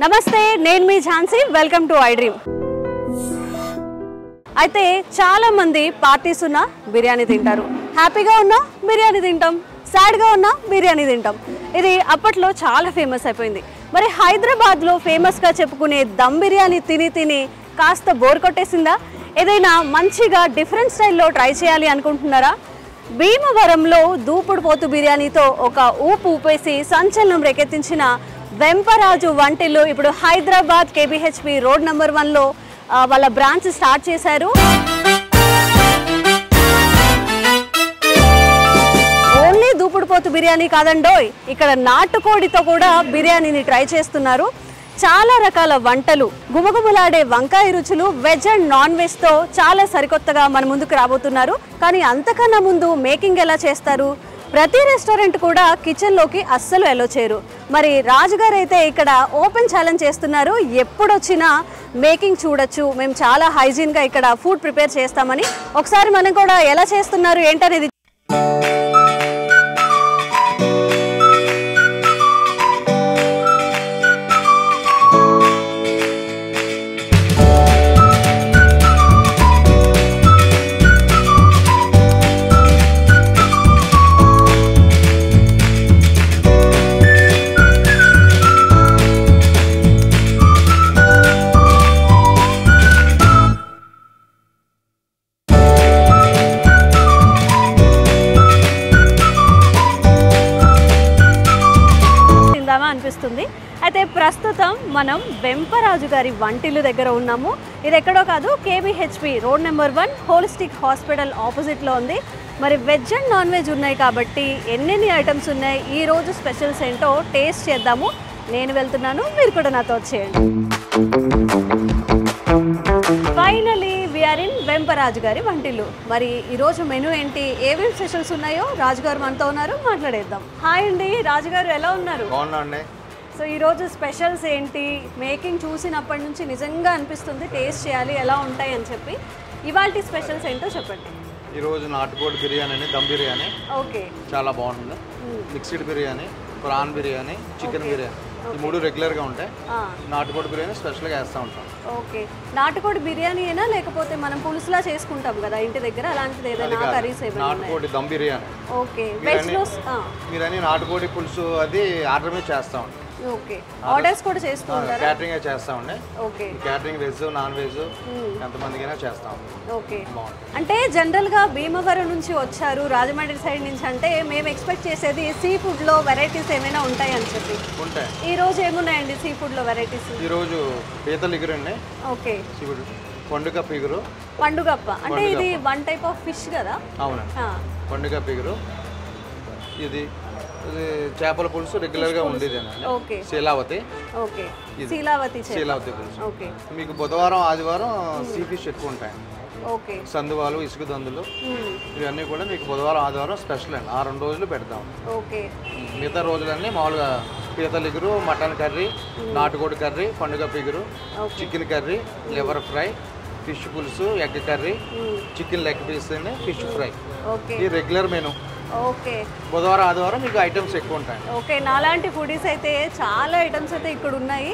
నమస్తే, నేను మీ Jhansi. Welcome to I dream. అయితే చాలా మంది పార్టీస్ ఉన్నా బిర్యానీ తింటారు, హ్యాపీగా ఉన్నా బిర్యానీ తింటాం, సాడ్గా ఉన్నా బిర్యానీ తింటాం. ఇది అప్పట్లో చాలా ఫేమస్ అయిపోయింది. మరి హైదరాబాద్లో ఫేమస్గా చెప్పుకునే దమ్ బిర్యానీ తిని తిని కాస్త బోర్ కొట్టేసిందా? ఏదైనా మంచిగా డిఫరెంట్ స్టైల్లో ట్రై చేయాలి అనుకుంటున్నారా? భీమవరంలో దూపుడు పోతు బిర్యానీతో ఒక ఊపు ఊపేసి సంచలనం రేకెత్తించిన వెంపరాజు వంటిల్లు ఇప్పుడు హైదరాబాద్ కేబీహెచ్పి రోడ్ నెంబర్ 1లో వాళ్ళ బ్రాంచ్ స్టార్ట్ చేశారు. ఓన్లీ దూపుడు పోతు బిర్యానీ కాదండోయ్, ఇక్కడ నాటుకోడితో కూడా బిర్యానీని ట్రై చేస్తున్నారు. చాలా రకాల వంటలు, గుమగుమలాడే వంకాయ రుచులు, వెజ్ అండ్ నాన్ వెజ్తో చాలా సరికొత్తగా మన ముందుకు రాబోతున్నారు. కానీ అంతకన్నా ముందు మేకింగ్ ఎలా చేస్తారు? ప్రతి రెస్టారెంట్ కూడా కిచెన్లోకి అస్సలు ఎలో చేయరు. మరి రాజుగారు అయితే ఇక్కడ ఓపెన్ ఛాలెంజ్ చేస్తున్నారు. ఎప్పుడొచ్చినా మేకింగ్ చూడొచ్చు, మేము చాలా హైజీన్గా ఇక్కడ ఫుడ్ ప్రిపేర్ చేస్తామని. ఒకసారి మనం కూడా ఎలా చేస్తున్నారు ఏంటనేది అనిపిస్తుంది. అయితే ప్రస్తుతం మనం వెంపరాజు గారి వంటిల్లు దగ్గర ఉన్నాము. ఇది ఎక్కడో కాదు, కేబీహెచ్పి రోడ్ నెంబర్ 1 హోలిస్టిక్ హాస్పిటల్ ఆపోజిట్లో ఉంది. మరి వెజ్ అండ్ నాన్ వెజ్ ఉన్నాయి కాబట్టి ఎన్నెన్ని ఐటమ్స్ ఉన్నాయి, ఈ రోజు స్పెషల్స్ ఏంటో టేస్ట్ చేద్దాము. నేను వెళ్తున్నాను, మీరు కూడా నాతో వచ్చేయండి. ఫైనలీ వీఆర్ ఇన్ వెంపరాజు గారి వంటిల్లు. మరి ఈరోజు మెనూ ఏంటి, ఏమేమి స్పెషల్స్ ఉన్నాయో రాజుగారు మనతో ఉన్నారు, మాట్లాడేద్దాం. హాయ్ అండి, రాజుగారు ఎలా ఉన్నారు? బాగున్నాండి. సో ఈరోజు స్పెషల్స్ ఏంటి? మేకింగ్ చూసినప్పటి నుంచి నిజంగా అనిపిస్తుంది టేస్ట్ చేయాలి ఎలా ఉంటాయి అని చెప్పి. ఇవాళ స్పెషల్స్ ఏంటో చెప్పండి. ఈరోజు నాటుకోడి బిర్యానీ, దమ్ బిర్యానీ ఓకే, చాలా బాగుంటుంది. Mixed biryani, prawn biryani, chicken biryani, ఈ మూడు రెగ్యులర్గా ఉంటాయి. నాటుకోడి బిర్యానీ స్పెషల్గా వేస్తూ ఉంటాం. ఓకే, నాటుకోడి బిర్యానీ అయినా లేకపోతే మనం పులుసులా చేసుకుంటాం కదా ఇంటి దగ్గర, అలాంటిది ఏదైనా కర్రీస్ ఏమైనా? నాటుకోడి దమ్ బిర్యానీ. ఓకే, వెజ్లో మీరని నాటుకోడి పులుసు అది ఆర్డర్ మీద చేస్తూ ఉంటాం. ఓకే, ఆర్డర్స్ కూడా చేస్తూ ఉంటారా? క్యాటరింగ్ చేస్తామండి. Okay, catering veg non veg ఎంతమందికైనా చేస్తాం. ఓకే, అంటే జనరల్గా భీమవరం నుంచి వచ్చారు, రాజమండ్రి సైడ్ నుంచి, అంటే మేము ఎక్స్పెక్ట్ చేసేది సీ ఫుడ్లో వెరైటీస్ ఏమైనా ఉంటాయి అని చెప్పి. ఉంటాయి. ఈ రోజు ఏమున్నాయండి సీ ఫుడ్లో వెరైటీస్? ఈరోజు పీతల ఇగురు అండి. ఓకే, సీ ఫుడ్ పండుగ ఇగురు. పండుగప్ప అంటే ఇది వన్ టైప్ ఆఫ్ ఫిష్ కదా? అవునండి, పండుగ ఇగురు. ఇది చేపల పులుసు రెగ్యులర్గా ఉండేది. శీలావతి. ఓకే, శీలావతి పులుసు. ఓకే, మీకు బుధవారం ఆదివారం సీ ఫిష్ ఎక్కువ ఉంటాయి. ఓకే, సందువాలు, ఇసుక దందులు ఇవన్నీ కూడా మీకు బుధవారం ఆదివారం స్పెషల్ అండి. ఆ 2 రోజులు పెడతాం. ఓకే, మిగతా రోజులన్నీ మామూలుగా పీతల ఇగురు, మటన్ కర్రీ, నాటుకోడి కర్రీ, పండుగ ఇగురు, chicken curry, liver fry, fish పులుసు, egg curry, chicken leg piece అండి, ఫిష్ ఫ్రై. ఈ రెగ్యులర్ మెనూ. ఓకే, బుధవారం ఆదివారం మీకు ఐటమ్స్ ఎక్కువ ఉంటాయి. ఓకే, నాలాంటి ఫుడీస్ అయితే చాలా ఐటమ్స్ అయితే ఇక్కడ ఉన్నాయి.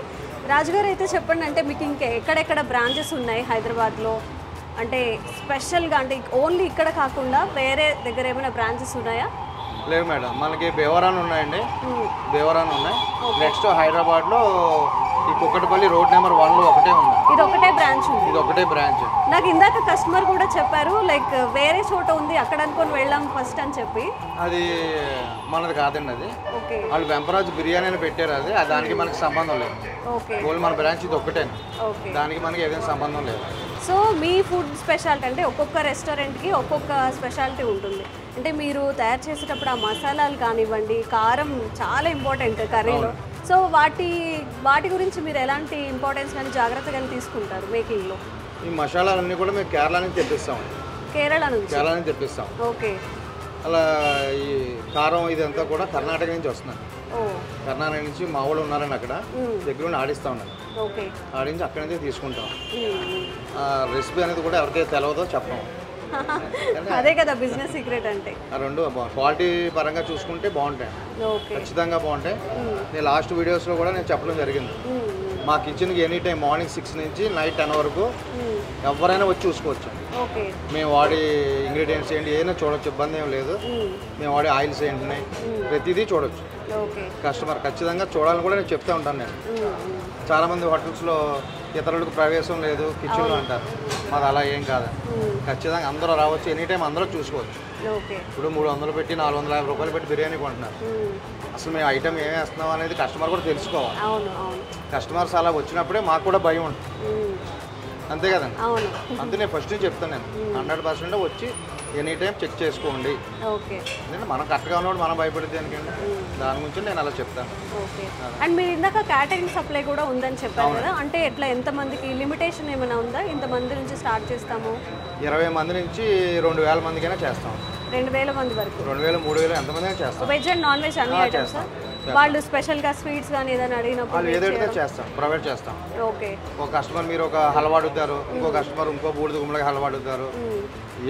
రాజుగారు అయితే చెప్పండి, అంటే మీకు ఇంకా ఎక్కడెక్కడ బ్రాంచెస్ ఉన్నాయి హైదరాబాద్లో? అంటే స్పెషల్గా అంటే ఓన్లీ ఇక్కడ కాకుండా వేరే దగ్గర ఏమైనా బ్రాంచెస్ ఉన్నాయా? లేవు మేడం, మనకి భీమవరం ఉన్నాయండి. భీమవరం ఉన్నాయి. నెక్స్ట్ హైదరాబాద్లో ఈ కుక్కటపల్లి రోడ్ నెంబర్ 1లో ఒకటే ఉంది. ఇది ఒకటే బ్రాంచ్ ఉంది? ఇది ఒకటే బ్రాంచ్. నాకు ఇందాక కస్టమర్ కూడా చెప్పారు, లైక్ వేరే చోట ఉంది అక్కడ అనుకొని వెళ్ళాం ఫస్ట్ అని చెప్పి. అది మనది కాదండి, అది ఓకే, వాళ్ళు వెంపరాజు బిర్యానీ అని పెట్టారు. అది దానికి మనకి సంబంధం లేదు. ఓకే, మన బ్రాంచ్ ఇది ఒకటే, ఓకే, దానికి మనకి ఏదైనా సంబంధం లేదు. సో మీ ఫుడ్ స్పెషాలిటీ అంటే ఒక్కొక్క రెస్టారెంట్కి ఒక్కొక్క స్పెషాలిటీ ఉంటుంది. అంటే మీరు తయారు చేసేటప్పుడు ఆ మసాలాలు కానివ్వండి, కారం చాలా ఇంపార్టెంట్ కర్రీలో. సో వాటి గురించి మీరు ఎలాంటి ఇంపార్టెన్స్ కానీ జాగ్రత్తగా తీసుకుంటారు మేకింగ్లో? ఈ మసాలాలన్నీ కూడా మేము కేరళ నుంచి తెప్పిస్తాం. కేరళ నుంచి తెప్పిస్తాం. ఓకే, అలా ఈ కారం ఇదంతా కూడా కర్ణాటక నుంచి వస్తున్నాయి. కర్ణాటక నుంచి మా వాళ్ళు ఉన్నారని అక్కడ దగ్గర నుండి ఆడిస్తూ ఉన్నారు. ఆడించి అక్కడి నుంచి తీసుకుంటాం. రెసిపీ అనేది కూడా ఎవరికైతే తెలియదో చెప్పాం. అదే కదా బిజినెస్ సీక్రెట్ అంటే. ఆ రెండు క్వాలిటీ పరంగా చూసుకుంటే బాగుంటాయి, ఖచ్చితంగా బాగుంటాయి. నేను లాస్ట్ వీడియోస్లో కూడా నేను చెప్పడం జరిగింది. మా కిచెన్కి ఎనీ టైం మార్నింగ్ 6 నుంచి నైట్ 10 వరకు ఎవరైనా వచ్చి చూసుకోవచ్చు. మేము వాడే ఇంగ్రీడియంట్స్ ఏంటి ఏదైనా చూడొచ్చు, ఇబ్బంది ఏం లేదు. మేము వాడే ఆయిల్స్ ఏంటి ప్రతిదీ చూడొచ్చు. కస్టమర్ ఖచ్చితంగా చూడాలని కూడా నేను చెప్తూ ఉంటాను. నేను చాలామంది హోటల్స్లో ఇతరులకు ప్రవేశం లేదు కిచెన్లో అంటారు, మాది అలా ఏం కాదు. ఖచ్చితంగా అందరూ రావచ్చు, ఎనీ టైం అందరూ చూసుకోవచ్చు. ఇప్పుడు 300 పెట్టి 450 రూపాయలు పెట్టి బిర్యానీ కొంటున్నారు. అసలు మేము ఐటమ్ ఏమి వేస్తున్నాం అనేది కస్టమర్ కూడా తెలుసుకోవాలి. కస్టమర్స్ అలా వచ్చినప్పుడే మాకు కూడా భయం ఉంటుంది, అంతే కదండి. అంతే నేను ఫస్ట్ నుంచి చెప్తాను, నేను 100% వచ్చి ఎనీ టైం చెక్ చేసుకోండి. ఎందుకంటే మనం కరెక్ట్గా ఉన్నప్పుడు మనం భయపడితే ఎందుకండి, దాని గురించి నేను అలా చెప్తాను. అండ్ మీరు ఇందాక క్యాటరింగ్ సప్లై కూడా ఉందని చెప్పారు కదా, అంటే ఎట్లా ఎంతమందికి లిమిటేషన్ ఏమైనా ఉందా? ఇంతమంది నుంచి స్టార్ట్ చేస్తాము? 20 మంది నుంచి 2000 మందికైనా చేస్తాం. 2000 మంది వరకు? 2000, 3000 ఎంతమంది అయినా చేస్తాం. వెజ్ అండ్ నాన్ వెజ్ అన్ని ఐటమ్స్? వాళ్ళు స్పెషల్గా స్వీట్స్ కానీ ఏదైనా అడిగినప్పుడు ఏదైతే చేస్తాం, ప్రొవైడ్ చేస్తాం. ఓకే. ఒక కస్టమర్ మీరు ఒక హల్వా అడుగుతారు, ఇంకో కస్టమర్ ఇంకో బూడిద గుమ్మడికి హల్వా అడుగుతారు.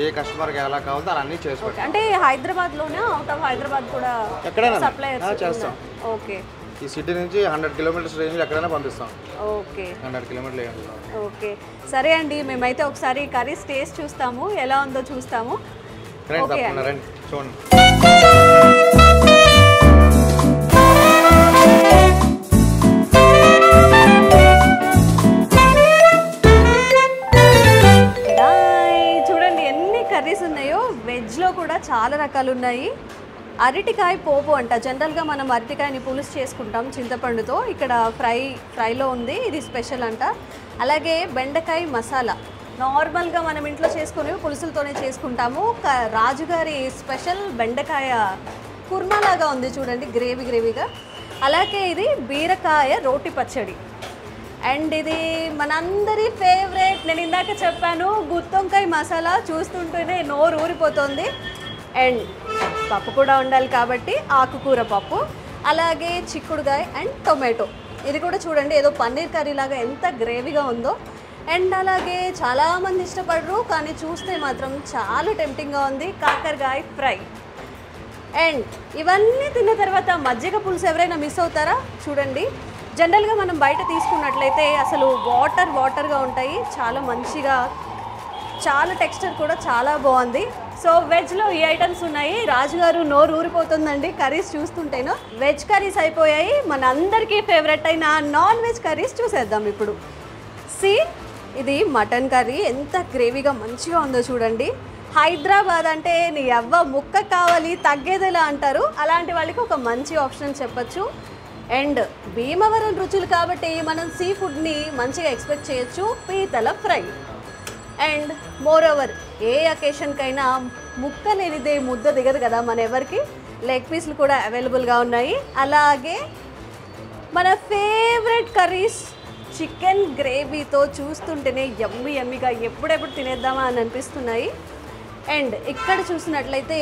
ఏ కస్టమర్కి ఎలా కావాలో అలా అన్నీ చేసుకోవచ్చు. అంటే హైదరాబాద్లోనే అవుట్ ఆఫ్ హైదరాబాద్ కూడా ఎక్కడైనా సప్లై చేస్తాం. ఓకే. ఈ సిటీ నుంచి 100 కిలోమీటర్స్ రేంజ్ ఎక్కడైనా పంపిస్తాం. ఓకే. 100 కిలోమీటర్లు. ఓకే, సరే అండి, మేమైతే ఒకసారి కర్రీస్ టేస్ట్ చూస్తాము, ఎలా ఉందో చూస్తాము. రండి చూడండి. చూడండి ఎన్ని కర్రీస్ ఉన్నాయో. వెజ్లో కూడా చాలా రకాలు ఉన్నాయి. అరటికాయ పోపు అంట. జనరల్గా మనం అరటికాయని పులుసు చేసుకుంటాం చింతపండుతో, ఇక్కడ ఫ్రైలో ఉంది, ఇది స్పెషల్ అంట. అలాగే బెండకాయ మసాలా, నార్మల్గా మనం ఇంట్లో చేసుకుని పులుసులతోనే చేసుకుంటాము. రాజుగారి స్పెషల్ బెండకాయ కుర్మాలాగా ఉంది చూడండి, గ్రేవీగా. అలాగే ఇది బీరకాయ రోటి పచ్చడి. అండ్ ఇది మనందరి ఫేవరెట్, నేను ఇందాక చెప్పాను, గుత్తొంకాయ మసాలా. చూస్తుంటేనే నోరు ఊరిపోతుంది. అండ్ పప్పు కూడా ఉండాలి కాబట్టి ఆకుకూర పప్పు, అలాగే చిక్కుడుకాయ అండ్ టొమాటో. ఇది కూడా చూడండి ఏదో పన్నీర్ కర్రీ లాగా ఎంత గ్రేవీగా ఉందో. అండ్ అలాగే చాలామంది ఇష్టపడరు, కానీ చూస్తే మాత్రం చాలా టెంప్టింగ్గా ఉంది, కాకరకాయ ఫ్రై. అండ్ ఇవన్నీ తిన్న తర్వాత మజ్జిగ పులుసు ఎవరైనా మిస్ అవుతారా? చూడండి, జనరల్గా మనం బయట తీసుకున్నట్లయితే అసలు వాటర్గా ఉంటాయి, చాలా మంచిగా, చాలా టెక్స్చర్ కూడా చాలా బాగుంది. సో వెజ్లో ఈ ఐటమ్స్ ఉన్నాయి. రాజుగారు నోరు ఊరిపోతుందండి కర్రీస్ చూస్తుంటేనో. వెజ్ కర్రీస్ అయిపోయాయి, మన అందరికీ ఫేవరెట్ అయిన నాన్ వెజ్ కర్రీస్ చూసేద్దాం ఇప్పుడు. ఇది మటన్ కర్రీ, ఎంత గ్రేవీగా మంచిగా ఉందో చూడండి. హైదరాబాద్ అంటే నీ అవ్వ ముక్క కావాలి తగ్గేదేలా అంటారు, అలాంటి వాళ్ళకి ఒక మంచి ఆప్షన్ చెప్పచ్చు. అండ్ భీమవరం రుచులు కాబట్టి మనం సీ ఫుడ్ని మంచిగా ఎక్స్పెక్ట్ చేయొచ్చు. పీతల fry. And more over a అకేషన్కైనా ముక్క లేనిదే ముద్ద దిగదు కదా మన ఎవరికి. లెగ్ పీస్లు కూడా అవైలబుల్గా ఉన్నాయి. అలాగే మన ఫేవరెట్ కర్రీస్ చికెన్ గ్రేవీతో చూస్తుంటేనే యమ్మీగా ఎప్పుడెప్పుడు తినేద్దామా అని అనిపిస్తున్నాయి. అండ్ ఇక్కడ చూసినట్లయితే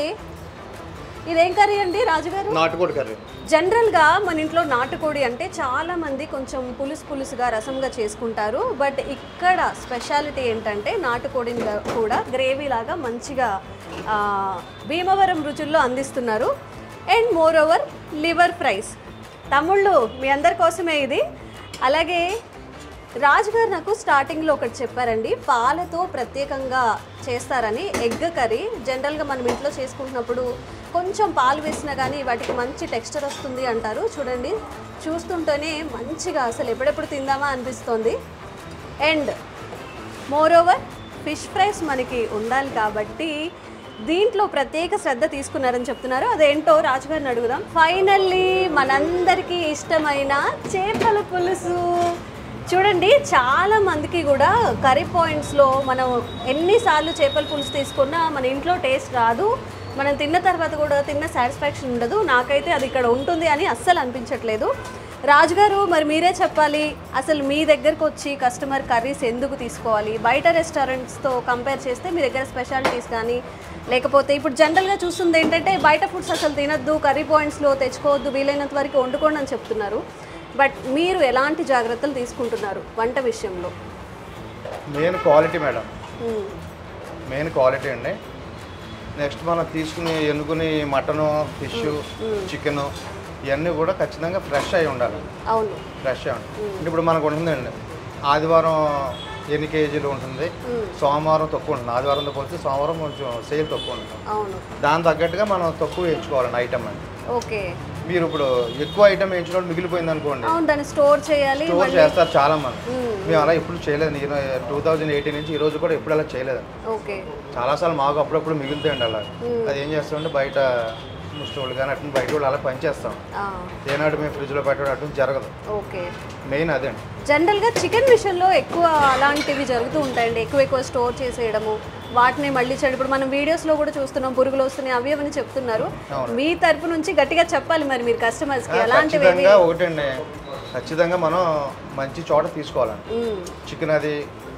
ఇదేం కర్రీ అండి రాజుగారు? నాటుకోడి కర్రీ. జనరల్గా మన ఇంట్లో నాటుకోడి అంటే చాలామంది కొంచెం పులుసుగా రసంగా చేసుకుంటారు. బట్ ఇక్కడ స్పెషాలిటీ ఏంటంటే నాటుకోడిని కూడా గ్రేవీ లాగా మంచిగా భీమవరం రుచుల్లో అందిస్తున్నారు. And more over liver fries. తమ్ముళ్ళు మీ అందరి కోసమే ఇది. అలాగే రాజుగారు నాకు స్టార్టింగ్లో ఒకటి చెప్పారండి, పాలతో ప్రత్యేకంగా చేస్తారని. ఎగ్ కర్రీ జనరల్గా మనం ఇంట్లో చేసుకుంటున్నప్పుడు కొంచెం పాలు వేసినా కానీ వాటికి మంచి టెక్స్చర్ వస్తుంది అంటారు. చూడండి, చూస్తుంటేనే మంచిగా అసలు ఎప్పుడెప్పుడు తిందామా అనిపిస్తుంది. And more over fish fries మనకి ఉండాలి కాబట్టి దీంట్లో ప్రత్యేక శ్రద్ధ తీసుకున్నారని చెప్తున్నారు. అదేంటో రాజుగారిని అడుగుదాం. ఫైనల్లీ మనందరికీ ఇష్టమైన చేపల పులుసు. చూడండి, చాలా మందికి కూడా కర్రీ పాయింట్స్లో మనం ఎన్నిసార్లు చేపల పులుసు తీసుకున్నా మన ఇంట్లో టేస్ట్ రాదు, మనం తిన్న తర్వాత కూడా తిన్న సాటిస్ఫాక్షన్ ఉండదు. నాకైతే అది ఇక్కడ ఉంటుంది అని అస్సలు అనిపించట్లేదు. రాజుగారు మరి మీరే చెప్పాలి, అసలు మీ దగ్గరకు వచ్చి కస్టమర్ కర్రీస్ ఎందుకు తీసుకోవాలి? బయట రెస్టారెంట్స్తో కంపేర్ చేస్తే మీ దగ్గర స్పెషాలిటీస్ కానీ, లేకపోతే ఇప్పుడు జనరల్గా చూస్తుంది ఏంటంటే బయట ఫుడ్స్ అసలు తినద్దు, కర్రీ పాయింట్స్లో తెచ్చుకోవద్దు, వీలైనంత వరకు వండుకోండి అని చెప్తున్నారు. బట్ మీరు ఎలాంటి జాగ్రత్తలు తీసుకుంటున్నారు వంట విషయంలో? Main quality madam, main quality అండి. నెక్స్ట్ మనం తీసుకుని ఎన్నుకుని మటను, ఫిష్, చికెను ఇవన్నీ కూడా ఖచ్చితంగా ఫ్రెష్ అయి ఉండాలి. అవును, ఫ్రెష్ అయి ఉండాలి. అంటే ఇప్పుడు మనకు ఉంటుందండి, ఆదివారం ఎన్ని కేజీలు ఉంటుంది, సోమవారం తక్కువ ఉంటుంది. ఆదివారంతో పోలిస్తే సోమవారం కొంచెం సేల్ తక్కువ ఉంటుంది. అవును, దాని తగ్గట్టుగా మనం తక్కువ వేయించుకోవాలండి ఐటమ్ అండి. ఓకే. మీరు ఇప్పుడు ఎక్కువ ఐటమ్ వేయించడం మిగిలిపోయింది అనుకోండి, అవును, దాన్ని స్టోర్ చేయాలి. స్టోర్ చేస్తారు చాలా మంది. మేము అలా ఎప్పుడు చేయలేదు. నేను 2018 నుంచి ఈ రోజు కూడా ఎప్పుడు అలా చేయలేదు. ఓకే. చాలాసార్లు మాకు అప్పుడప్పుడు మిగులుతాయండి అలా. అది ఏం చేస్తామంటే బయట ముస్టోళ్ళు కానీ అటు బయట కూడా అలా పనిచేస్తాం. ఏనాడు మేము ఫ్రిడ్జ్లో పెట్టడం అటు జరగదు. ఓకే, మెయిన్ అదే అండి. జనరల్గా చికెన్ విషయంలో ఎక్కువ అలాంటివి జరుగుతూ ఉంటాయండి. ఎక్కువ స్టోర్ చేసేయడము, వాటిని మళ్ళీ చెడు. ఇప్పుడు మనం వీడియోస్లో కూడా చూస్తున్నాం, పురుగులు వస్తున్నాయి అవి అని చెప్తున్నారు. మీ తరపు నుంచి గట్టిగా చెప్పాలి మరి మీరు కస్టమర్స్కి అలాంటివి. ఒకటండి, ఖచ్చితంగా మనం మంచి చోట తీసుకోవాలండి. చికెన్ అది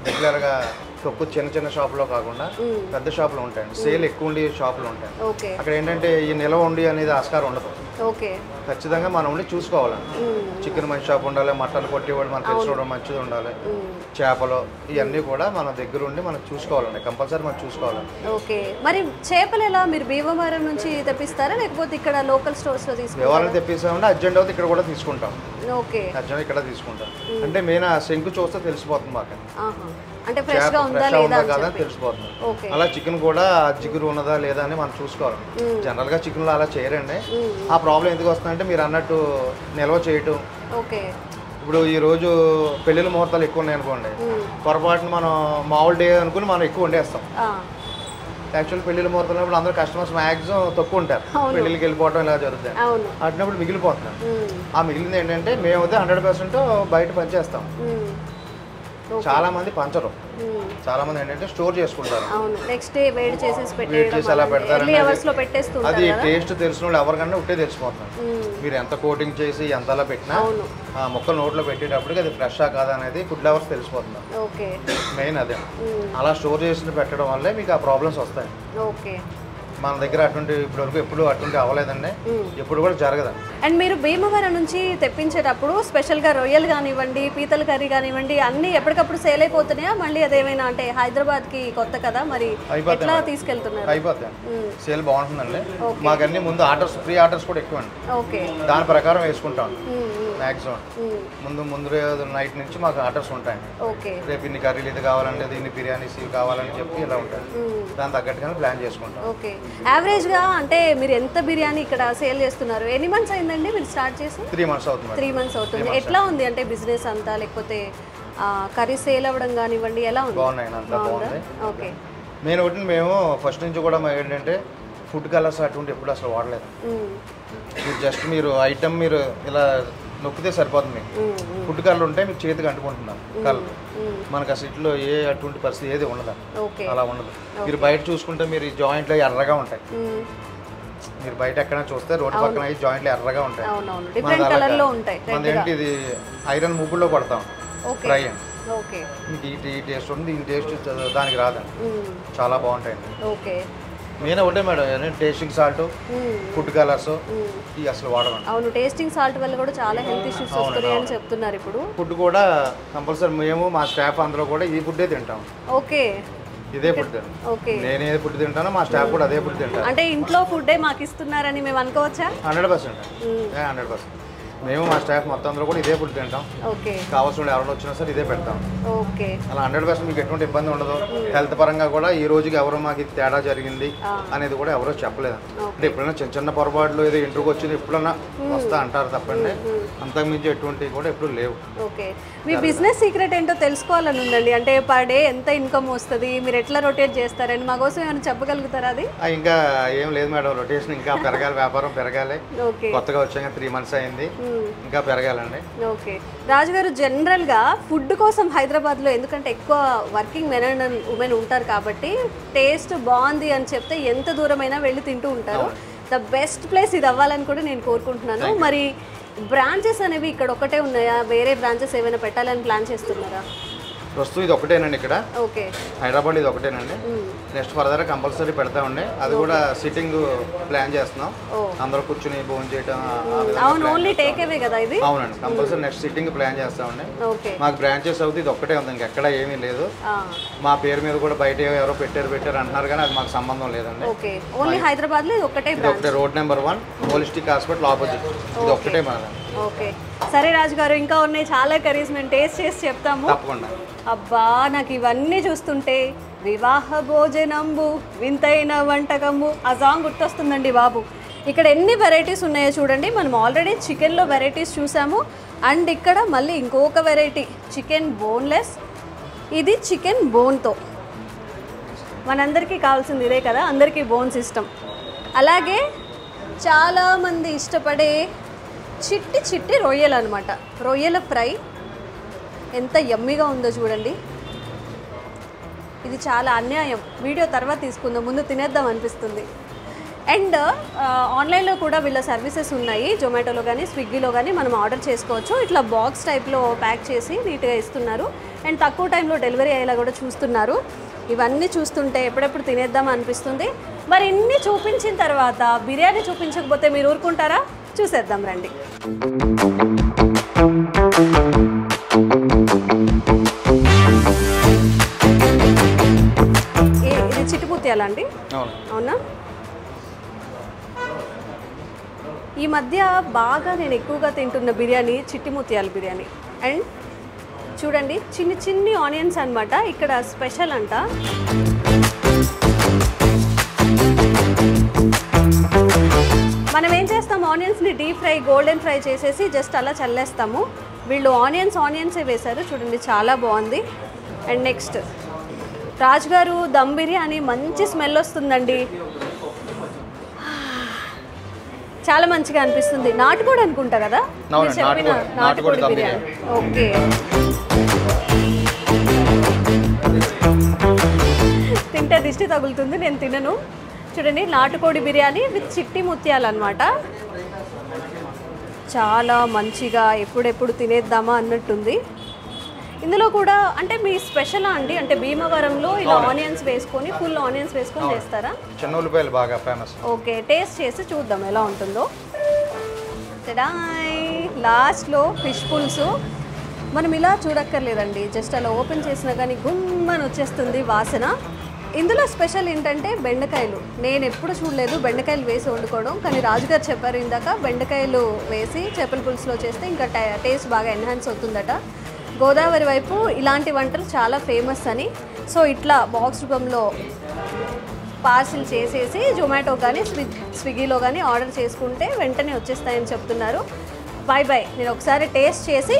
రెగ్యులర్గా తక్కువ చిన్న చిన్న షాపులో కాకుండా పెద్ద షాపులు ఉంటాయండి, సేల్ ఎక్కువ ఉండి షాపులు ఉంటాయి. అక్కడ ఏంటంటే ఈ నిల్వ ఉండి అనేది ఆస్కారం ఉండదు. ఓకే, ఖచ్చితంగా మనం ఉండి చూసుకోవాలండి. చికెన్ మంచి షాప్ ఉండాలి, మటన్ కొట్టేవాడు మనకు తెలిసిన మంచిది ఉండాలి, చేపలు ఇవన్నీ కూడా మన దగ్గర ఉండి మనం చూసుకోవాలండి. కంపల్సరీ మనం చూసుకోవాలండి. ఓకే. మరి చేపలు ఎలా మీరు భీమవరం నుంచి తెప్పిస్తారా లేకపోతే ఇక్కడ లోకల్ స్టోర్స్ లో తీసుకుంటారా? భీమవరం తెప్పిస్తామంటే అర్జెంట్ అవుతుంది ఇక్కడ కూడా తీసుకుంటాం. ఓకే, అర్జెంట్ ఇక్కడ తీసుకుంటాం. అంటే మెయిన్ ఆ శంకు చూస్తే తెలిసిపోతుంది మాకు, అంటే ఫ్రెష్ గా ఉందా లేదా అని తెలిసిపోతుంది. అలా చికెన్ కూడా జిగురు ఉన్నదా లేదా అని మనం చూసుకోవాలి. జనరల్ గా చికెన్ లో అలా చేయరండి. ఆ ప్రాబ్లం ఎందుకు వస్తుందంటే మీరు అన్నట్టు నిల్వ చేయటం. ఓకే, ఇప్పుడు ఈ రోజు పెళ్లిళ్ళ ముహూర్తాలు ఎక్కువ ఉన్నాయి అనుకోండి, పొరపాటున మనం మామూలు డే అనుకుని మనం ఎక్కువ వండేస్తాం. యాక్చువల్ పెళ్లిళ్ళ ముహూర్తాలు ఉన్నప్పుడు అందరూ కస్టమర్స్ మ్యాక్సిమం తక్కువ ఉంటారు, పెళ్లికి వెళ్ళిపోవడం ఇలా జరుగుతుంది. అట్టినప్పుడు మిగిలిపోతున్నాం. ఆ మిగిలింది ఏంటంటే మేమైతే 100% బయట పనిచేస్తాం. చాలా మంది పంచరు, చాలా మంది ఏంటంటే స్టోర్ చేసుకుంటారు. నెక్స్ట్ డే వేడి చేసి అలా పెడతారు. అది అది టేస్ట్ తెలిసిన వాళ్ళు ఎవరికన్నా ఉంటే తెలిసిపోతున్నారు. మీరు ఎంత కోటింగ్ చేసి ఎంత అలా పెట్టినా ఆ మొక్కలు నోట్లో పెట్టేటప్పటికి అది ఫ్రెషా కాదా అనేది ఫుడ్ లవర్స్ తెలిసిపోతున్నారు. మెయిన్ అదే. అలా స్టోర్ చేసి పెట్టడం వల్లే మీకు ఆ ప్రాబ్లమ్స్ వస్తాయి. మన దగ్గర అటువంటి ఇప్పటివరకు ఎప్పుడు అటువంటి అవ్వలేదండి, ఎప్పుడు కూడా జరగదండి. అండ్ మీరు భీమవరం నుంచి తెప్పించేటప్పుడు స్పెషల్గా రొయ్యలు కానివ్వండి, పీతల కర్రీ కానివ్వండి అన్నీ ఎప్పటికప్పుడు సేల్ అయిపోతున్నాయా? మళ్ళీ అదేమైనా అంటే హైదరాబాద్కి కొత్త కదా, మరి ఎట్లా తీసుకెళ్తున్నారు? అయిపోతాయి, సేల్ బాగుంటుందండి. మాకు అన్ని ముందు ఆర్డర్స్, ప్రీ ఆర్డర్స్ కూడా ఎక్కువ అండి. ఓకే, దాని ప్రకారం వేసుకుంటాం మ్యాక్సిమం. ముందు నైట్ నుంచి మాకు ఆర్డర్స్ ఉంటాయండి. రేపు ఇన్ని కర్రీలు ఇది కావాలంటే ఇన్ని బిర్యానీస్ ఇవి కావాలని చెప్పి ఇలా ఉంటాయి. దాని తగ్గట్టుగానే ప్లాన్ చేసుకుంటాం. ఓకే, యావరేజ్గా అంటే మీరు ఎంత బిర్యానీ ఇక్కడ సేల్ చేస్తున్నారు? ఎన్ని మంత్స్ అయిందండి మీరు స్టార్ట్ చేసి? 3 months అవుతుంది. 3 months అవుతుంది. ఎట్లా ఉంది అంటే బిజినెస్ అంతా, లేకపోతే కర్రీ సేల్ అవ్వడం కానివ్వండి ఎలా ఉంది? బాగున్నాయి, అంతా బాగుంది. ఓకే. మేము ఫస్ట్ నుంచి కూడా ఏంటంటే ఫుడ్ కలర్స్ అటువంటి ఎప్పుడు అసలు వాడలేదు. జస్ట్ మీరు ఐటమ్ మీరు ఇలా నొక్కితే సరిపోతుంది. ఫుడ్ కలర్ ఉంటే మీకు చేతికి అంటుకుంటున్నాం కలర్. మనకు అసలు ఇట్లో ఏ అటువంటి పరిస్థితి ఏది ఉండదు, అలా ఉండదు. మీరు బయట చూసుకుంటే మీరు ఈ జాయింట్లు ఎర్రగా ఉంటాయి. మీరు బయట ఎక్కడైనా చూస్తే రోడ్డు పక్కన ఈ జాయింట్లు ఎర్రగా ఉంటాయి. మన ఏంటి ఇది ఐరన్ ముగ్గుల్లో కొడతాం ఫ్రై అండి. మీకు ఈ టేస్ట్ ఉంది, ఈ టేస్ట్ దానికి రాదండి. చాలా బాగుంటాయండి. మెయిన్ ఒకటే madam, tasting salt, food colours ఇవి అసలు వాడమండి. అవును, టేస్టింగ్ సాల్ట్ వల్ల కూడా చాలా హెల్త్ ఇష్యూస్ వస్తున్నాయి అని చెప్తున్నారు. ఇప్పుడు ఫుడ్ కూడా కంపల్సరీ మేము మా స్టాఫ్ అందరూ కూడా ఈ ఫుడ్డే తింటాం. ఓకే, ఇదే ఫుడ్ తింటాను. నేను ఏ ఫుడ్ తింటానో మా స్టాఫ్ కూడా అదే ఫుడ్ తింటాను. అంటే ఇంట్లో ఫుడ్డే మాకు ఇస్తున్నారని మేము అనుకోవచ్చా? 100%. 100%. మేము మా స్టాఫ్ మొత్తం అందరూ కూడా ఇదే ఫుడ్ తింటాం. కావాల్సిన ఎవరు వచ్చినా సరే ఇదే పెడతాం. అలా 100% మీకు ఎటువంటి ఇబ్బంది ఉండదు. హెల్త్ పరంగా కూడా ఈ రోజుకి ఎవరు మాకు తేడా జరిగింది అనేది కూడా ఎవరో చెప్పలేదు. అంటే ఎప్పుడైనా చిన్న చిన్న పొరపాట్లు ఏదో ఇంటికి వచ్చింది ఎప్పుడన్నా వస్తా అంటారు తప్పండి, అంతకుమించి ఎటువంటివి కూడా ఎప్పుడు లేవు. మీ బిజినెస్ సీక్రెట్ ఏంటో తెలుసుకోవాలని ఉందండి. అంటే పర్ డే ఎంత ఇన్కమ్ వస్తుంది, మీరు ఎట్లా రొటేట్ చేస్తారని మా కోసం ఏమైనా చెప్పగలుగుతారా? అది ఇంకా ఏం లేదు మేడం, రొటేషన్ ఇంకా పెరగాలి, వ్యాపారం పెరగాలి. కొత్తగా వచ్చాక 3 months అయింది, ఇంకా పెరగాలండి. ఓకే, రాజుగారు జనరల్ గా ఫుడ్ కోసం హైదరాబాద్ లో ఎందుకంటే ఎక్కువ వర్కింగ్ మెన్ అండ్ ఉమెన్ ఉంటారు కాబట్టి టేస్ట్ బాగుంది అని చెప్తే ఎంత దూరమైనా వెళ్ళి తింటూ ఉంటారు. ద బెస్ట్ ప్లేస్ ఇది అవ్వాలని కూడా నేను కోరుకుంటున్నాను. మరి బ్రాంచెస్ అనేవి ఇక్కడ ఒకటే ఉన్నాయా? వేరే బ్రాంచెస్ ఏమైనా పెట్టాలని ప్లాన్ చేస్తున్నారా? ప్రస్తుతం ఇది ఒకటేనండి ఇక్కడ ఓకే హైదరాబాద్ ఇది ఒకటేనండి. నెక్స్ట్ ఫర్దర్ కంపల్సరీ పెడతామండి. అది కూడా సిట్టింగ్ ప్లాన్ చేస్తున్నాం. అందరూ కూర్చుని భోజనం చేయడం. అవును, ఓన్లీ టేక్ అవే కదా ఇది. అవునండి, కంపల్సరీ నెక్స్ట్ సిట్టింగ్ ప్లాన్ చేస్తామండి. మాకు బ్రాంచెస్ అవుతుంది, ఇది ఒక్కటే ఉంది, ఇంకెక్కడ ఏమీ లేదు. మా పేరు మీద కూడా బయట ఎవరో పెట్టారు అంటున్నారు కానీ అది మాకు సంబంధం లేదండి. ఓన్లీ హైదరాబాద్ లో ఒకటే road number 1 holistic hospital opposite, ఇది ఒక్కటే మాది. ఓకే సరే రాజు గారు, ఇంకా ఉన్నాయి చాలా కర్రీస్, మేము టేస్ట్ చేసి చెప్తాము. తప్పకుండా. అబ్బా, నాకు ఇవన్నీ చూస్తుంటే వివాహ భోజనంబు వింతైన వంటకము ఆ సాంగ్ గుర్తొస్తుందండి బాబు. ఇక్కడ ఎన్ని వెరైటీస్ ఉన్నాయో చూడండి. మనం ఆల్రెడీ చికెన్లో వెరైటీస్ చూసాము, అండ్ ఇక్కడ మళ్ళీ ఇంకొక వెరైటీ చికెన్ బోన్లెస్, ఇది చికెన్ బోన్తో. మనందరికీ కావాల్సింది ఇదే కదా, అందరికీ బోన్స్ ఇష్టం. అలాగే చాలామంది ఇష్టపడే చిట్టి చిట్టి రొయ్యలు అనమాట, రొయ్యల ఫ్రై. ఎంత యమ్మీగా ఉందో చూడండి. ఇది చాలా అన్యాయం, వీడియో తర్వాత తీసుకుందాం, ముందు తినేద్దాం అనిపిస్తుంది. అండ్ ఆన్లైన్లో కూడా వీళ్ళ సర్వీసెస్ ఉన్నాయి, జొమాటోలో కానీ స్విగ్గీలో కానీ మనం ఆర్డర్ చేసుకోవచ్చు. ఇట్లా బాక్స్ టైప్లో ప్యాక్ చేసి నీట్గా ఇస్తున్నారు, అండ్ తక్కువ టైంలో డెలివరీ అయ్యేలా కూడా చూస్తున్నారు. ఇవన్నీ చూస్తుంటే ఎప్పుడెప్పుడు తినేద్దాం అనిపిస్తుంది. మరి ఇన్ని చూపించిన తర్వాత బిర్యానీ చూపించకపోతే మీరు ఊరుకుంటారా? చూసేద్దాం రండి. ఇది చిట్టుముత్యాలా అండి? అవునా? ఈ మధ్య బాగా నేను ఎక్కువగా తింటున్న బిర్యానీ చిట్టిముత్యాల బిర్యానీ. అండ్ చూడండి, చిన్ని చిన్ని ఆనియన్స్ అన్నమాట ఇక్కడ స్పెషల్ అంట. మనం ఏం చేస్తాం, ఆనియన్స్ని డీప్ ఫ్రై గోల్డెన్ ఫ్రై చేసేసి జస్ట్ అలా చల్లేస్తాము. వీళ్ళు ఆనియన్సే వేశారు చూడండి, చాలా బాగుంది. అండ్ నెక్స్ట్ రాజుగారు దమ్ బిర్యానీ, మంచి స్మెల్ వస్తుందండి, చాలా మంచిగా అనిపిస్తుంది. నాటుకోడి అనుకుంటా కదా మీరు చెప్పిన, నాటుకోడి బిర్యానీ. ఓకే, తింటే దిష్టి తగులుతుంది, నేను తినను. చూడండి, నాటుకోడి బిర్యానీ విత్ చిట్టి ముత్యాలు అనమాట. చాలా మంచిగా ఎప్పుడెప్పుడు తినేద్దామా అన్నట్టుంది. ఇందులో కూడా అంటే మీ స్పెషల్ అండి, అంటే భీమవరంలో ఇలా ఆనియన్స్ వేసుకొని ఫుల్ ఆనియన్స్ వేసుకొని చేస్తారా? చిన్న ఉల్లిపాయలు బాగా ఫేమస్. ఓకే, టేస్ట్ చేసి చూద్దాం ఎలా ఉంటుందో. లాస్ట్లో ఫిష్ పులుసు. మనం ఇలా చూడక్కర్లేదండి, జస్ట్ అలా ఓపెన్ చేసినా కానీ గుమ్మని వచ్చేస్తుంది వాసన. ఇందులో స్పెషల్ ఏంటంటే బెండకాయలు. నేను ఎప్పుడు చూడలేదు బెండకాయలు వేసి వండుకోవడం, కానీ రాజుగారు చెప్పారు ఇందాక బెండకాయలు వేసి చేపల పులుసులో చేస్తే ఇంకా టేస్ట్ బాగా ఎన్హాన్స్ అవుతుందట. గోదావరి వైపు ఇలాంటి వంటలు చాలా ఫేమస్ అని. సో ఇట్లా బాక్స్ రూపంలో పార్సిల్ చేసేసి జొమాటో కానీ స్విగ్గీలో కానీ ఆర్డర్ చేసుకుంటే వెంటనే వచ్చేస్తాయని చెప్తున్నారు. బాయ్ బాయ్, నేను ఒకసారి టేస్ట్ చేసి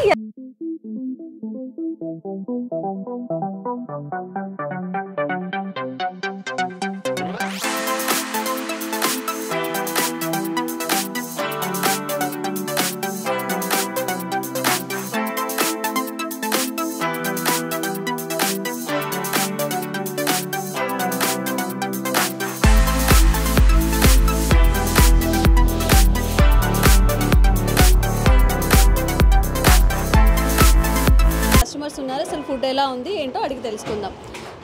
ఉన్నారు. అసలు ఫుడ్ ఎలా ఉంది ఏంటో అడిగి తెలుసుకుందాం.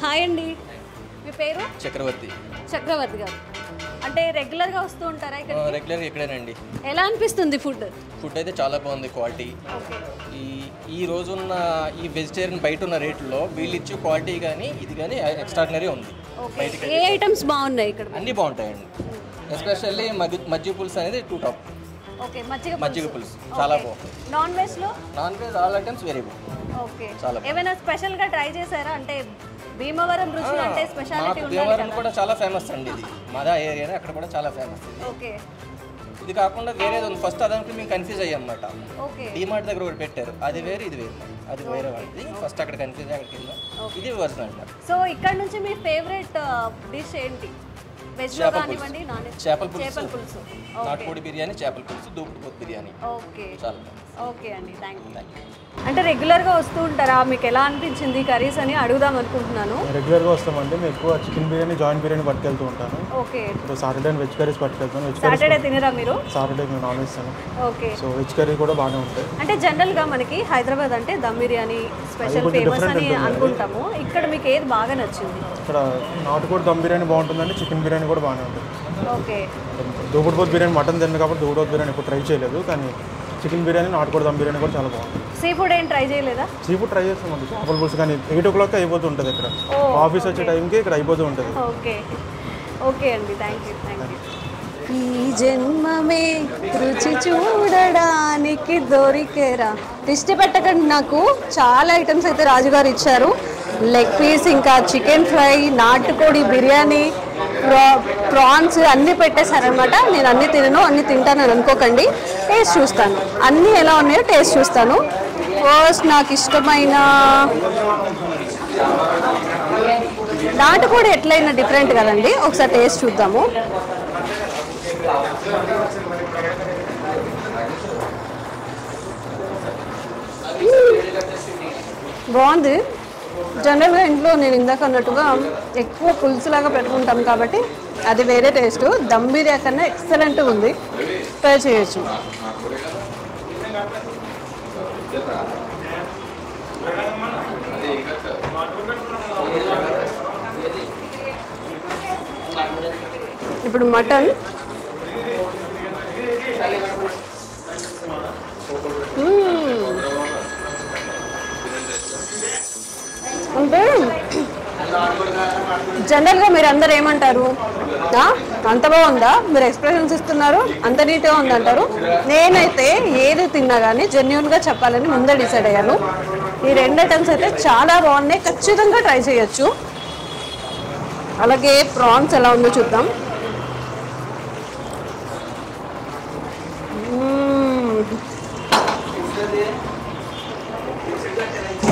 హాయ్ అండి, మీ పేరు? చక్రవర్తి గారు. అంటే రెగ్యులర్గా వస్తూ ఉంటారా ఇక్కడ? రెగ్యులర్గా ఇక్కడేనండి. ఎలా అనిపిస్తుంది ఫుడ్? ఫుడ్ అయితే చాలా బాగుంది, క్వాలిటీ. ఈ రోజున్న ఈ వెజిటేరియన్ బయట ఉన్న రేట్లో వీళ్ళు ఇచ్చే క్వాలిటీ కానీ ఇది కానీ ఎక్స్ట్రాడినరీ ఉంది. ఏ ఐటమ్స్ బాగున్నాయి ఇక్కడ? అన్నీ బాగుంటాయండి. ఎస్పెషల్లీ మజ్జిగ పులుసు అనేది టూ టాప్. ఓకే, మజ్జిగ పులుసు చాలా బాగుంది. Non veg all items very good. Okay, ఏమైనా స్పెషల్ గా ట్రై చేశారా? అంటే భీమవరం రుచులు అంటే స్పెషాలిటీ ఉండాలి కదా. భీమవరం కూడా చాలా ఫేమస్ అండి, ఇది మాదా ఏరియా, అక్కడ కూడా చాలా ఫేమస్. ఓకే, ఇది కాకుండా వేరేది ఉంది. ఫస్ట్ అదానికి మేము కన్ఫ్యూజ్ అయ్యాం అన్నమాట. డిమార్ట్ దగ్గర ఒకటి పెట్టారు, అది వేరు ఇది వేరు, అది వేరే వాళ్ళది. ఫస్ట్ అక్కడ కన్ఫ్యూజ్ అయ్యి అక్కడికి వెళ్ళాం, ఇది ఒరిజినల్ అన్నమాట. సో ఇక్కడ నుంచి మీ ఫేవరెట్ డిష్ ఏంటి? చేపల పులుసు, నాటుకోడి బిర్యానీ, చేపల పులుసు, దూపుడు పోతు బిర్యానీ. ఓకే, చాలా ఓకే అండి, థ్యాంక్ యూ. అంటే రెగ్యులర్గా వస్తూ ఉంటారా? మీకు ఎలా అనిపించింది కర్రీస్ అని అడుగుదాం అనుకుంటున్నాను. రెగ్యులర్గా వస్తామండి. మేము ఎక్కువ చికెన్ బిర్యానీ, జాయింట్ బిర్యానీ పట్టుకెళ్తూ ఉంటాను. Okay. So Saturday veg curries పట్టుకెళ్తాను. సాటర్డే తినరా మీరు? సాటర్డే మేము నాన్ వెజ్ తినాం. ఓకే. సో వెజ్ కర్రీ కూడా బాగానే ఉంటాయి. అంటే జనరల్గా మనకి హైదరాబాద్ అంటే దమ్ బిర్యానీ స్పెషల్ ఫేమస్ అని అనుకుంటాము. ఇక్కడ మీకు ఏది బాగా నచ్చింది? ఇక్కడ నాటుకోడి దమ్ బిర్యానీ బాగుంటుందండి, చికెన్ బిర్యానీ కూడా బాగానే ఉంటుంది. ఓకే. దూగుడుపోతు బిర్యానీ మటన్ తిన్నాను కాబట్టి దూగుడుపోతు బిర్యానీ ఎప్పుడు ట్రై చేయలేదు, కానీ చికెన్ బిర్యానీ, నాటుకోడి దమ్ బిర్యానీ కూడా చాలా బాగుంటుంది. సీ ఫుడ్ ఏం ట్రై చేయలేదా? సీ ఫుడ్ ట్రై చేస్తామండి. చేపల పులుసు కానీ 8 o'clock అయిపోతూ ఉంటుంది. ఇక్కడ ఆఫీస్ వచ్చే టైంకి ఇక్కడ అయిపోతూ ఉంటుంది. ఓకే. ఓకే అండి, థ్యాంక్ యూ. ఈ జన్మమే రుచి చూడడానికి దొరికేరా. దిష్టి పెట్టకండి, నాకు చాలా ఐటమ్స్ అయితే రాజుగారు ఇచ్చారు. లెగ్ పీస్, ఇంకా చికెన్ ఫ్రై, నాటుకోడి బిర్యానీ, ప్రాన్స్ అన్నీ పెట్టేశారనమాట. నేను అన్నీ తినను, అన్నీ తింటానని అనుకోకండి. టేస్ట్ చూస్తాను, అన్నీ ఎలా ఉన్నాయో టేస్ట్ చూస్తాను. ఫస్ట్ నాకు ఇష్టమైన నాటుకోడి ఎట్లయినా డిఫరెంట్ కదండి, ఒకసారి టేస్ట్ చూద్దాము. బాగుంది. జనరల్గా ఇంట్లో నేను ఇందాక అన్నట్టుగా ఎక్కువ పులుసులాగా పెట్టుకుంటాం కాబట్టి అది వేరే టేస్ట్. దమ్ బిర్యానీ కన్నా ఎక్సలెంట్గా ఉంది, ట్రై చేయొచ్చు. ఇప్పుడు మటన్ అంటే జనరల్గా మీరు అందరు ఏమంటారు, అంత బాగుందా, మీరు ఎక్స్ప్రెషన్స్ ఇస్తున్నారు, అంత నీట్గా ఉందంటారు. నేనైతే ఏది తిన్నా కానీ జెన్యూన్గా చెప్పాలని ముందే డిసైడ్ అయ్యాను. ఈ 2 ఐటమ్స్ అయితే చాలా బాగున్నాయి, ఖచ్చితంగా ట్రై చేయొచ్చు. అలాగే ప్రాన్స్ ఎలా ఉందో చూద్దాం.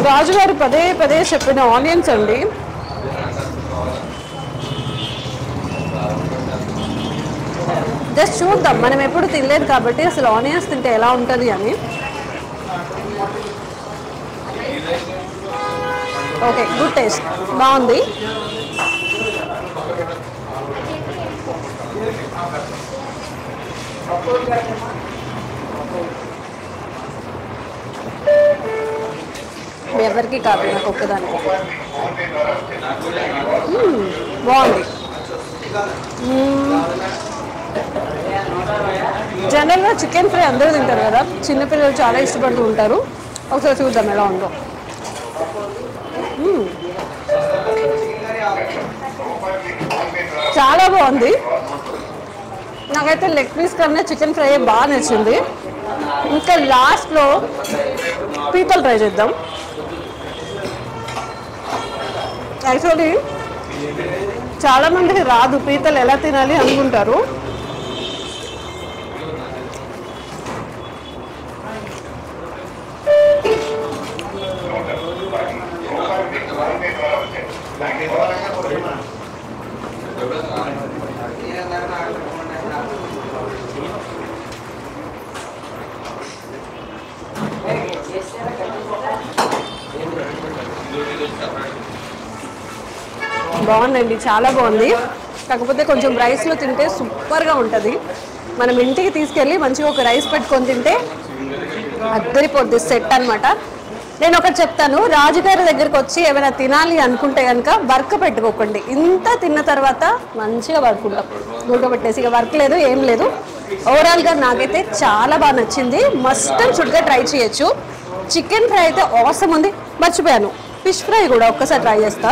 రాజుగారు పదే పదే చెప్పిన ఆనియన్స్ అండి. జస్ట్ చూద్దాం, మనం ఎప్పుడు తినలేదు కాబట్టి అసలు ఆనియన్స్ తింటే ఎలా ఉంటుంది అని. ఓకే, గుడ్ టేస్ట్, బాగుంది. ఎవరికి కాదు, నాకు ఒక్కదానికి. బాగుంది. జనరల్గా చికెన్ ఫ్రై అందరూ తింటారు కదా, చిన్నపిల్లలు చాలా ఇష్టపడుతూ ఉంటారు. ఒకసారి చూద్దాం ఎలా ఉందో. చాలా బాగుంది. నాకైతే లెగ్ పీస్ కన్నా చికెన్ ఫ్రై బాగా నచ్చింది. ఇంకా లాస్ట్లో పీతలు ట్రై చేద్దాం. యాక్చువల్లీ చాలామందికి రాదు పీతలు ఎలా తినాలి అనుకుంటారు. బాగుందండి, చాలా బాగుంది. కాకపోతే కొంచెం రైస్లో తింటే సూపర్గా ఉంటుంది. మనం ఇంటికి తీసుకెళ్ళి మంచిగా ఒక రైస్ పెట్టుకొని తింటే అద్దరిపోద్ది సెట్ అనమాట. నేను ఒకటి చెప్తాను, రాజుగారి దగ్గరికి వచ్చి ఏమైనా తినాలి అనుకుంటే కనుక వర్క్ పెట్టుకోకండి. ఇంత తిన్న తర్వాత మంచిగా ఉడకబెట్టేసి ఇక వర్క్ లేదు, ఏం లేదు. ఓవరాల్గా నాకైతే చాలా బాగా నచ్చింది. మస్ట్ అండ్ షుడ్గా ట్రై చేయొచ్చు. చికెన్ ఫ్రై అయితే అవసరం ఉంది. మర్చిపోయాను, ఫిష్ ఫ్రై కూడా ఒక్కసారి ట్రై చేస్తా.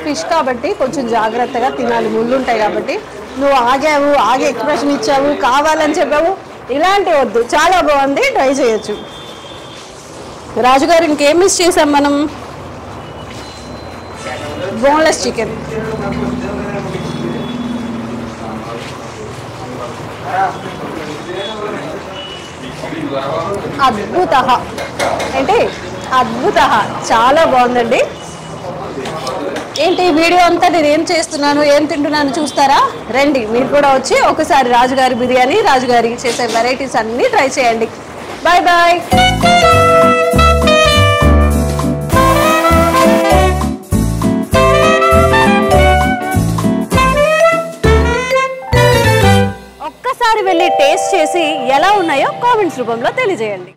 ఫిష్ కాబట్టి కొంచెం జాగ్రత్తగా తినాలి, ముళ్ళు ఉంటాయి కాబట్టి. నువ్వు ఆగే ఎక్స్ప్రెషన్ ఇచ్చావు, కావాలని చెప్పావు, ఇలాంటివి వద్దు. చాలా బాగుంది, ట్రై చేయొచ్చు. రాజుగారు ఇంకేం మిస్ చేసాం మనం? Boneless chicken. అద్భుత ఏంటి అద్భుత, చాలా బాగుందండి. ఏంటి వీడియో అంతా నేను ఏం చేస్తున్నాను ఏం తింటున్నాను చూస్తారా? రండి మీరు కూడా వచ్చి ఒకసారి రాజుగారి బిర్యానీ, రాజుగారి చేసే వెరైటీస్ అన్నీ ట్రై చేయండి. Bye bye. ఒక్కసారి వెళ్ళి టేస్ట్ చేసి ఎలా ఉన్నాయో కామెంట్స్ రూపంలో తెలియజేయండి.